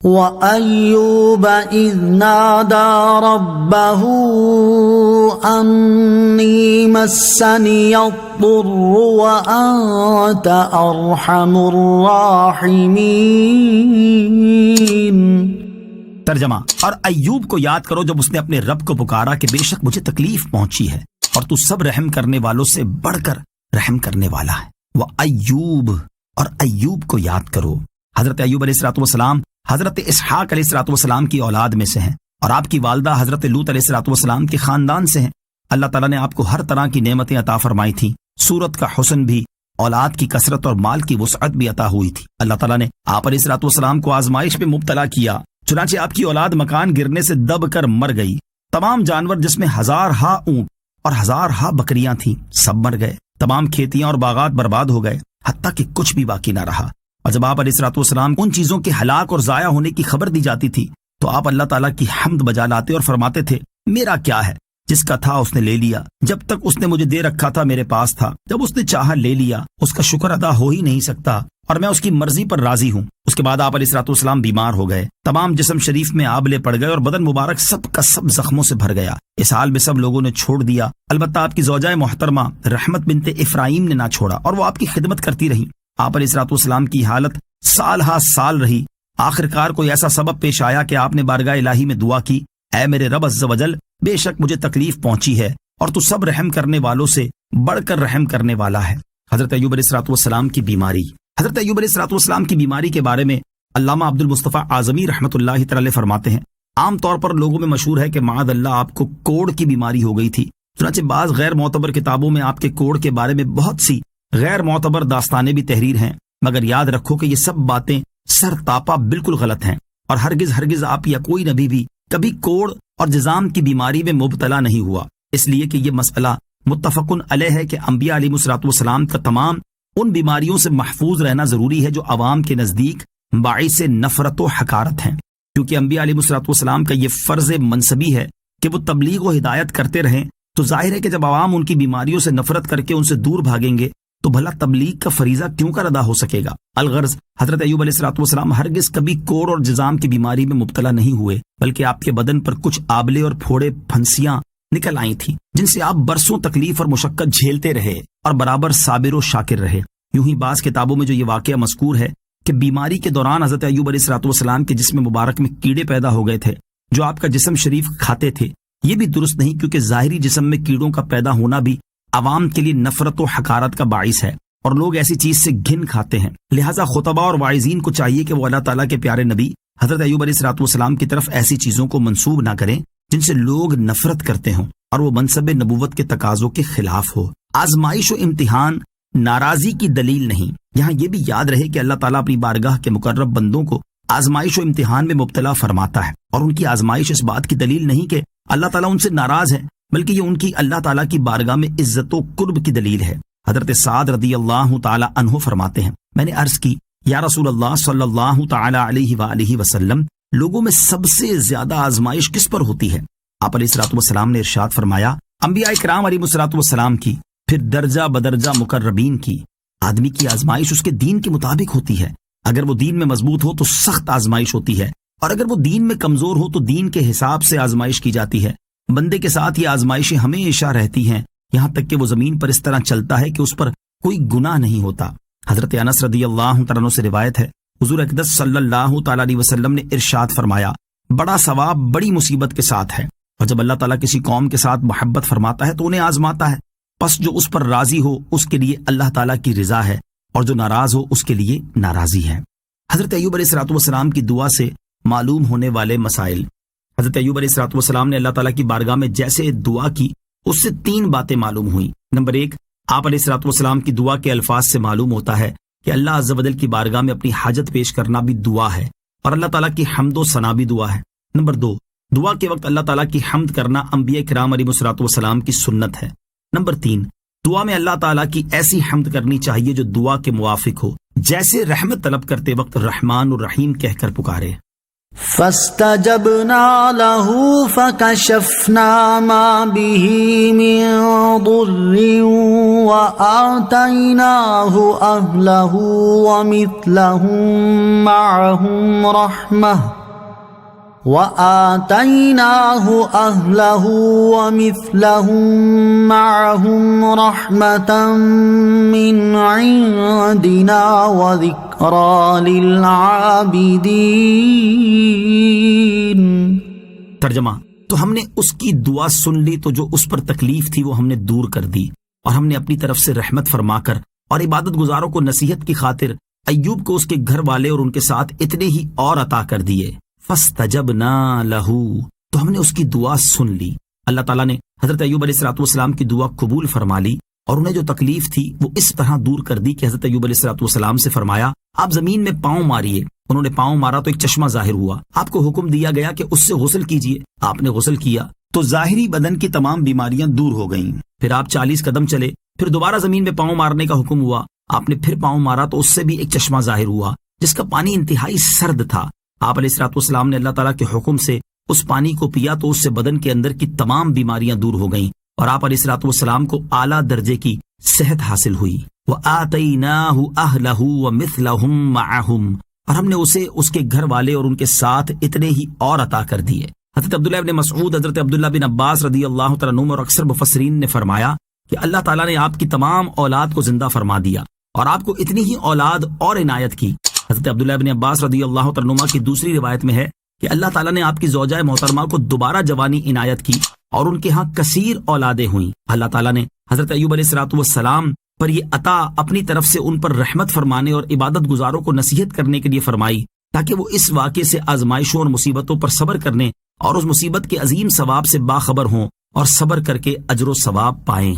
وَأَيُّوبَ إِذْ نَادَى رَبَّهُ أَنِّي مَسَّنِيَ الضُّرُّ وَأَنْتَ أَرْحَمُ الرَّاحِمِينَ۔ ترجمہ: اور ایوب کو یاد کرو جب اس نے اپنے رب کو پکارا کہ بے شک مجھے تکلیف پہنچی ہے اور تو سب رحم کرنے والوں سے بڑھ کر رحم کرنے والا ہے۔ وہ ایوب، اور ایوب کو یاد کرو۔ حضرت ایوب علیہ السلام حضرت اسحاق علیہ السلام کی اولاد میں سے ہیں، اور آپ کی والدہ حضرت لوط علیہ السلام کے خاندان سے ہیں۔ اللہ تعالیٰ نے آپ کو ہر طرح کی نعمتیں عطا فرمائی تھیں، صورت کا حسن بھی، اولاد کی کثرت اور مال کی وسعت بھی عطا ہوئی تھی۔ اللہ تعالیٰ نے آپ علیہ السلام کو آزمائش میں مبتلا کیا، چنانچہ آپ کی اولاد مکان گرنے سے دب کر مر گئی۔ تمام جانور جس میں ہزارہا اونٹ اور ہزارہا بکریاں تھیں سب مر گئے۔ تمام کھیتیاں اور باغات برباد ہو گئے، حتیٰ کہ کچھ بھی باقی نہ رہا۔ اور جب آپ علیہ السلام ان چیزوں کے ہلاک اور ضائع ہونے کی خبر دی جاتی تھی تو آپ اللہ تعالیٰ کی حمد بجا لاتے اور فرماتے تھے، میرا کیا ہے، جس کا تھا اس نے لے لیا، جب تک اس نے مجھے دے رکھا تھا میرے پاس تھا، جب اس نے چاہا لے لیا، اس کا شکر ادا ہو ہی نہیں سکتا، اور میں اس کی مرضی پر راضی ہوں۔ اس کے بعد آپ علیہ السلام بیمار ہو گئے، تمام جسم شریف میں آبلے پڑ گئے اور بدن مبارک سب کا سب زخموں سے بھر گیا۔ اس حال میں سب لوگوں نے چھوڑ دیا، البتہ آپ کی زوجہ محترمہ رحمت بنت افرایم نے نہ چھوڑا، اور وہ آپ کی خدمت کرتی رہی۔ آپ علیہ السلام کی حالت سال ہا سال رہی۔ آخر کار کوئی ایسا سبب پیش آیا کہ آپ نے بارگاہ الہی میں دعا کی، اے میرے رب عز و جل، بے شک مجھے تکلیف پہنچی ہے اور تو سب رحم کرنے والوں سے بڑھ کر رحم کرنے والا ہے۔ حضرت ایوب علیہ السلام کی بیماری۔ حضرت ایوب علیہ السلام کی بیماری کے بارے میں علامہ عبد المصطفیٰ اعظمی رحمۃ اللہ تعالی فرماتے ہیں، عام طور پر لوگوں میں مشہور ہے کہ معاذ اللہ آپ کو کوڑ کی بیماری ہو گئی تھی، چنانچہ بعض غیر معتبر کتابوں میں آپ کے کوڑ کے بارے میں بہت سی غیر معتبر داستانیں بھی تحریر ہیں، مگر یاد رکھو کہ یہ سب باتیں سر تاپا بالکل غلط ہیں، اور ہرگز آپ یا کوئی نبی بھی کبھی کوڑ اور جزام کی بیماری میں مبتلا نہیں ہوا، اس لیے کہ یہ مسئلہ متفقن علیہ ہے کہ انبیاء علیہ السلام کا تمام ان بیماریوں سے محفوظ رہنا ضروری ہے جو عوام کے نزدیک باعث نفرت و حقارت ہیں، کیونکہ انبیاء علیہ السلام کا یہ فرض منصبی ہے کہ وہ تبلیغ و ہدایت کرتے رہیں، تو ظاہر ہے کہ جب عوام ان کی بیماریوں سے نفرت کر کے ان سے دور بھاگیں گے تو بھلا تبلیغ کا فریضہ کیوں کر ادا ہو سکے گا۔ الغرض حضرت ایوب علیہ السلام ہرگز کبھی کوڑ اور جزام کی بیماری میں مبتلا نہیں ہوئے، بلکہ آپ کے بدن پر کچھ آبلے اور پھوڑے پھنسیاں نکل آئی تھیں، جن سے آپ برسوں تکلیف اور مشقت جھیلتے رہے اور برابر صابر و شاکر رہے۔ یوں ہی بعض کتابوں میں جو یہ واقعہ مذکور ہے کہ بیماری کے دوران حضرت ایوب علیہ السلام کے جسم مبارک میں کیڑے پیدا ہو گئے تھے جو آپ کا جسم شریف کھاتے تھے، یہ بھی درست نہیں، کیونکہ ظاہری جسم میں کیڑوں کا پیدا ہونا بھی عوام کے لیے نفرت و حقارت کا باعث ہے، اور لوگ ایسی چیز سے گھن کھاتے ہیں۔ لہٰذا خطباء اور واعظین کو چاہیے کہ وہ اللہ تعالیٰ کے پیارے نبی حضرت ایوب علیہ السلام کی طرف ایسی چیزوں کو منسوب نہ کریں جن سے لوگ نفرت کرتے ہوں اور وہ منصب نبوت کے تقاضوں کے خلاف ہو۔ آزمائش و امتحان ناراضی کی دلیل نہیں۔ یہاں یہ بھی یاد رہے کہ اللہ تعالیٰ اپنی بارگاہ کے مقرب بندوں کو آزمائش و امتحان میں مبتلا فرماتا ہے، اور ان کی آزمائش اس بات کی دلیل نہیں کہ اللہ تعالیٰ ان سے ناراض ہے، بلکہ یہ ان کی اللہ تعالیٰ کی بارگاہ میں عزت و قرب کی دلیل ہے۔ حضرت سعد رضی اللہ تعالی عنہ فرماتے ہیں، میں نے عرض کی، یا رسول اللہ صلی اللہ تعالی علیہ وآلہ وسلم، لوگوں میں سب سے زیادہ آزمائش کس پر ہوتی ہے؟ آپ علیہ السلام نے ارشاد فرمایا، انبیاء کرام علیہ السلام کی، پھر درجہ بدرجہ مقربین کی۔ آدمی کی آزمائش اس کے دین کے مطابق ہوتی ہے، اگر وہ دین میں مضبوط ہو تو سخت آزمائش ہوتی ہے، اور اگر وہ دین میں کمزور ہو تو دین کے حساب سے آزمائش کی جاتی ہے۔ بندے کے ساتھ یہ آزمائشیں ہمیشہ رہتی ہیں، یہاں تک کہ وہ زمین پر اس طرح چلتا ہے کہ اس پر کوئی گناہ نہیں ہوتا۔ حضرت انس رضی اللہ تعالیٰ عنہ سے روایت ہے، حضور اقدس صلی اللہ تعالیٰ علیہ وسلم نے ارشاد فرمایا، بڑا ثواب بڑی مصیبت کے ساتھ ہے، اور جب اللہ تعالیٰ کسی قوم کے ساتھ محبت فرماتا ہے تو انہیں آزماتا ہے، پس جو اس پر راضی ہو اس کے لیے اللہ تعالیٰ کی رضا ہے، اور جو ناراض ہو اس کے لیے ناراضی ہے۔ حضرت ایوب علیہ السلام کی دعا سے معلوم ہونے والے مسائل۔ حضرت ایوب علیہ السلام نے اللہ تعالیٰ کی بارگاہ میں جیسے دعا کی اس سے 3 باتیں معلوم ہوئیں۔ نمبر 1، آپ علیہ السلام کی دعا کے الفاظ سے معلوم ہوتا ہے کہ اللہ عز و جل کی بارگاہ میں اپنی حاجت پیش کرنا بھی دعا ہے، اور اللہ تعالیٰ کی حمد و ثنا بھی دعا ہے۔ نمبر 2، دعا کے وقت اللہ تعالیٰ کی حمد کرنا انبیاء کرام علیہ السلام کی سنت ہے۔ نمبر 3، دعا میں اللہ تعالیٰ کی ایسی حمد کرنی چاہیے جو دعا کے موافق ہو، جیسے رحمت طلب کرتے وقت رحمان الرحیم کہہ کر پکارے۔ فاستجبنا له فكشفنا ما به من ضر وآتيناه أهله ومثلهم معهم رحمة من عندنا وذكرى للعابدين۔ ترجمہ، تو ہم نے اس کی دعا سن لی تو جو اس پر تکلیف تھی وہ ہم نے دور کر دی، اور ہم نے اپنی طرف سے رحمت فرما کر اور عبادت گزاروں کو نصیحت کی خاطر ایوب کو اس کے گھر والے اور ان کے ساتھ اتنے ہی اور عطا کر دیے۔ فاستجبنا لہ، تو ہم نے اس کی دعا سن لی۔ اللہ تعالیٰ نے حضرت ایوب علیہ السلام کی دعا قبول فرما لی، اور انہیں جو تکلیف تھی وہ اس طرح دور کر دی کہ حضرت ایوب علیہ السلام سے فرمایا، آپ زمین میں پاؤں ماریے۔ انہوں نے پاؤں مارا تو ایک چشمہ ظاہر ہوا۔ آپ کو حکم دیا گیا کہ اس سے غسل کیجیے۔ آپ نے غسل کیا تو ظاہری بدن کی تمام بیماریاں دور ہو گئیں۔ پھر آپ 40 قدم چلے، پھر دوبارہ زمین میں پاؤں مارنے کا حکم ہوا۔ آپ نے پھر پاؤں مارا تو اس سے بھی ایک چشمہ ظاہر ہوا جس کا پانی انتہائی سرد تھا۔ آپ علیہ السلام نے اللہ تعالیٰ کے حکم سے اس پانی کو پیا تو اس سے بدن کے اندر کی تمام بیماریاں دور ہو گئیں، اور آپ علیہ السلام کو اعلیٰ درجے کی صحت حاصل ہوئی۔ وَآتَيْنَاهُ أَهْلَهُ وَمِثْلَهُمْ مَعَهُمْ، اور ہم نے اسے اس کے گھر والے اور ان کے ساتھ اتنے ہی اور عطا کر دیے۔ حضرت عبداللہ بن مسعود، حضرت عبداللہ بن عباس رضی اللہ تعالیٰ عنہما اور اکثر مفسرین نے فرمایا کہ اللہ تعالیٰ نے آپ کی تمام اولاد کو زندہ فرما دیا اور آپ کو اتنی ہی اولاد اور عنایت کی۔ حضرت عبداللہ بن عباس رضی اللہ تعالیٰ عنہما کی دوسری روایت میں ہے کہ اللہ تعالیٰ نے آپ کی زوجہ محترمہ کو دوبارہ جوانی عنایت کی اور ان کے ہاں کثیر اولادیں ہوئیں۔ اللہ تعالیٰ نے حضرت ایوب علیہ السلام پر یہ عطا اپنی طرف سے ان پر رحمت فرمانے اور عبادت گزاروں کو نصیحت کرنے کے لیے فرمائی، تاکہ وہ اس واقعے سے آزمائشوں اور مصیبتوں پر صبر کرنے اور اس مصیبت کے عظیم ثواب سے باخبر ہوں اور صبر کر کے اجر و ثواب پائیں۔